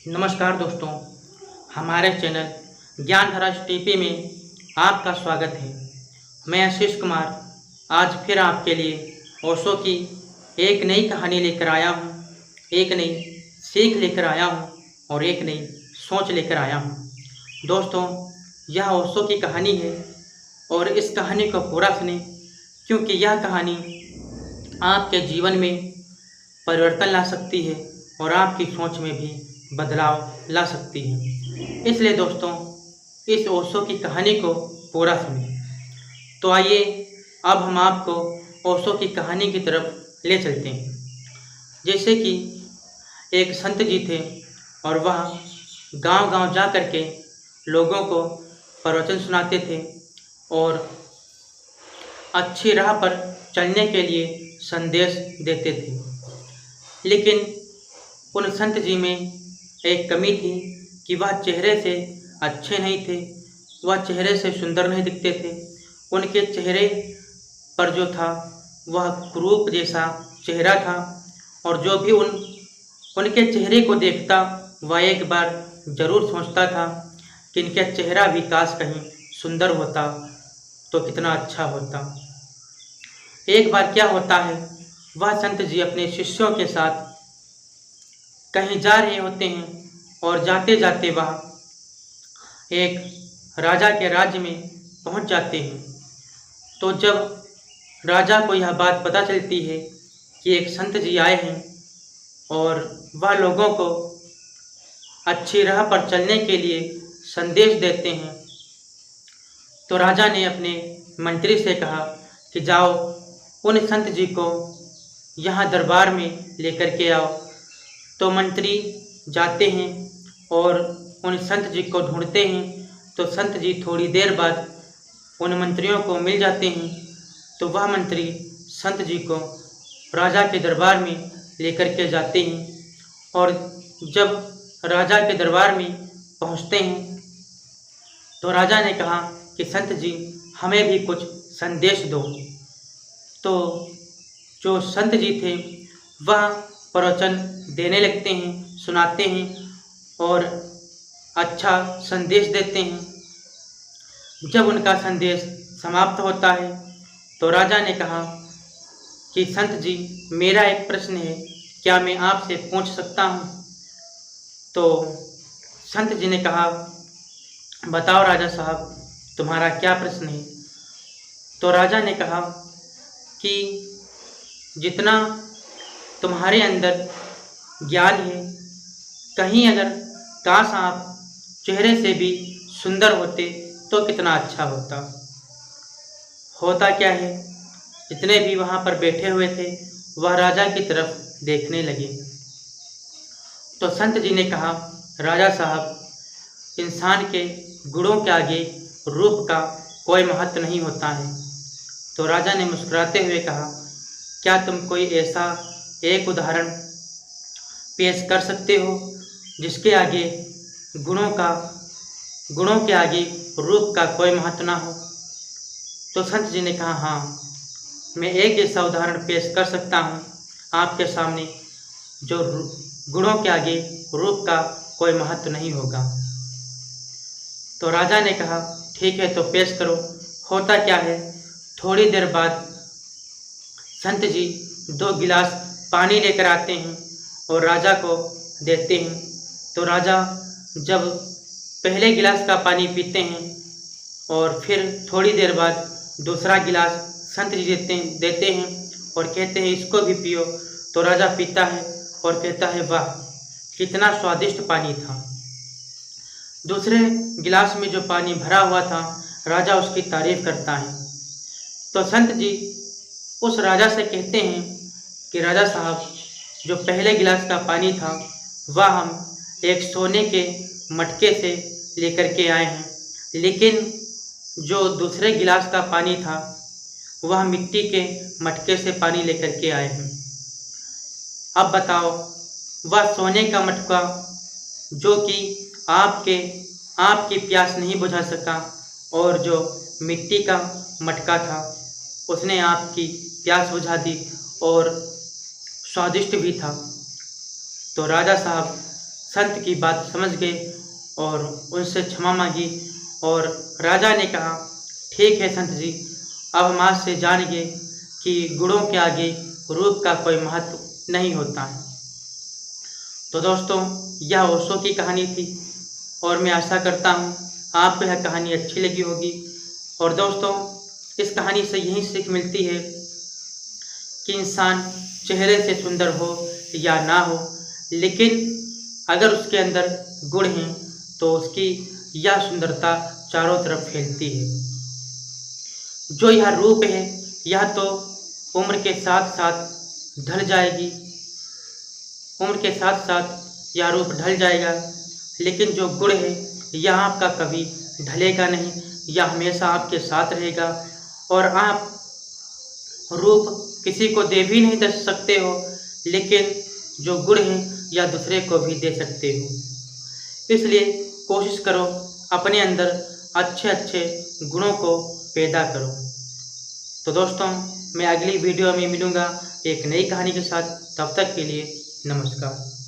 नमस्कार दोस्तों, हमारे चैनल ज्ञानधारा टीपी में आपका स्वागत है। मैं आशीष कुमार आज फिर आपके लिए ओशो की एक नई कहानी लेकर आया हूँ, एक नई सीख लेकर आया हूँ और एक नई सोच लेकर आया हूँ। दोस्तों, यह ओशो की कहानी है और इस कहानी को पूरा सुनें क्योंकि यह कहानी आपके जीवन में परिवर्तन ला सकती है और आपकी सोच में भी बदलाव ला सकती है। इसलिए दोस्तों, इस ओशो की कहानी को पूरा सुनें। तो आइए अब हम आपको ओशो की कहानी की तरफ ले चलते हैं। जैसे कि एक संत जी थे और वह गांव-गांव जा कर के लोगों को प्रवचन सुनाते थे और अच्छी राह पर चलने के लिए संदेश देते थे। लेकिन उन संत जी में एक कमी थी कि वह चेहरे से अच्छे नहीं थे, वह चेहरे से सुंदर नहीं दिखते थे। उनके चेहरे पर जो था वह क्रूप जैसा चेहरा था और जो भी उनके चेहरे को देखता वह एक बार ज़रूर सोचता था कि इनका चेहरा भी काश कहीं सुंदर होता तो कितना अच्छा होता। एक बार क्या होता है, वह संत जी अपने शिष्यों के साथ कहीं जा रहे होते हैं और जाते जाते वह एक राजा के राज्य में पहुंच जाते हैं। तो जब राजा को यह बात पता चलती है कि एक संत जी आए हैं और वह लोगों को अच्छी राह पर चलने के लिए संदेश देते हैं, तो राजा ने अपने मंत्री से कहा कि जाओ उन संत जी को यहाँ दरबार में लेकर के आओ। तो मंत्री जाते हैं और उन संत जी को ढूंढते हैं। तो संत जी थोड़ी देर बाद उन मंत्रियों को मिल जाते हैं। तो वह मंत्री संत जी को राजा के दरबार में लेकर के जाते हैं और जब राजा के दरबार में पहुंचते हैं तो राजा ने कहा कि संत जी हमें भी कुछ संदेश दो। तो जो संत जी थे वह प्रवचन देने लगते हैं, सुनाते हैं और अच्छा संदेश देते हैं। जब उनका संदेश समाप्त होता है तो राजा ने कहा कि संत जी मेरा एक प्रश्न है, क्या मैं आपसे पूछ सकता हूँ? तो संत जी ने कहा बताओ राजा साहब, तुम्हारा क्या प्रश्न है? तो राजा ने कहा कि जितना तुम्हारे अंदर ज्ञान है, कहीं अगर काश आप चेहरे से भी सुंदर होते तो कितना अच्छा होता। होता क्या है, जितने भी वहाँ पर बैठे हुए थे वह राजा की तरफ देखने लगे। तो संत जी ने कहा राजा साहब, इंसान के गुणों के आगे रूप का कोई महत्व नहीं होता है। तो राजा ने मुस्कुराते हुए कहा क्या तुम कोई ऐसा एक उदाहरण पेश कर सकते हो जिसके आगे गुणों के आगे रूप का कोई महत्व ना हो? तो संत जी ने कहा हाँ, मैं एक ऐसा उदाहरण पेश कर सकता हूँ आपके सामने जो गुणों के आगे रूप का कोई महत्व नहीं होगा। तो राजा ने कहा ठीक है, तो पेश करो। होता क्या है, थोड़ी देर बाद संत जी 2 गिलास पानी लेकर आते हैं और राजा को देते हैं। तो राजा जब पहले गिलास का पानी पीते हैं और फिर थोड़ी देर बाद दूसरा गिलास संत जी देते हैं और कहते हैं इसको भी पियो। तो राजा पीता है और कहता है वाह, कितना स्वादिष्ट पानी था। दूसरे गिलास में जो पानी भरा हुआ था राजा उसकी तारीफ करता है। तो संत जी उस राजा से कहते हैं कि राजा साहब, जो पहले गिलास का पानी था वह हम एक सोने के मटके से लेकर के आए हैं, लेकिन जो दूसरे गिलास का पानी था वह मिट्टी के मटके से पानी लेकर के आए हैं। अब बताओ, वह सोने का मटका जो कि आपकी प्यास नहीं बुझा सका और जो मिट्टी का मटका था उसने आपकी प्यास बुझा दी और स्वादिष्ट भी था। तो राजा साहब संत की बात समझ गए और उनसे क्षमा मांगी। और राजा ने कहा, ठीक है संत जी, अब हम आज से जान गए कि गुणों के आगे रूप का कोई महत्व नहीं होता है। तो दोस्तों, यह ओशो की कहानी थी और मैं आशा करता हूँ आपको यह कहानी अच्छी लगी होगी। और दोस्तों, इस कहानी से यही सीख मिलती है कि इंसान चेहरे से सुंदर हो या ना हो, लेकिन अगर उसके अंदर गुण हैं तो उसकी यह सुंदरता चारों तरफ फैलती है। जो यह रूप है यह तो उम्र के साथ साथ ढल जाएगी, उम्र के साथ साथ यह रूप ढल जाएगा, लेकिन जो गुण है यह आपका कभी ढलेगा नहीं, यह हमेशा आपके साथ रहेगा। और आप रूप किसी को दे भी नहीं दे सकते हो, लेकिन जो गुण है यह दूसरे को भी दे सकते हो। इसलिए कोशिश करो अपने अंदर अच्छे अच्छे गुणों को पैदा करो। तो दोस्तों, मैं अगली वीडियो में मिलूँगा एक नई कहानी के साथ। तब तक के लिए नमस्कार।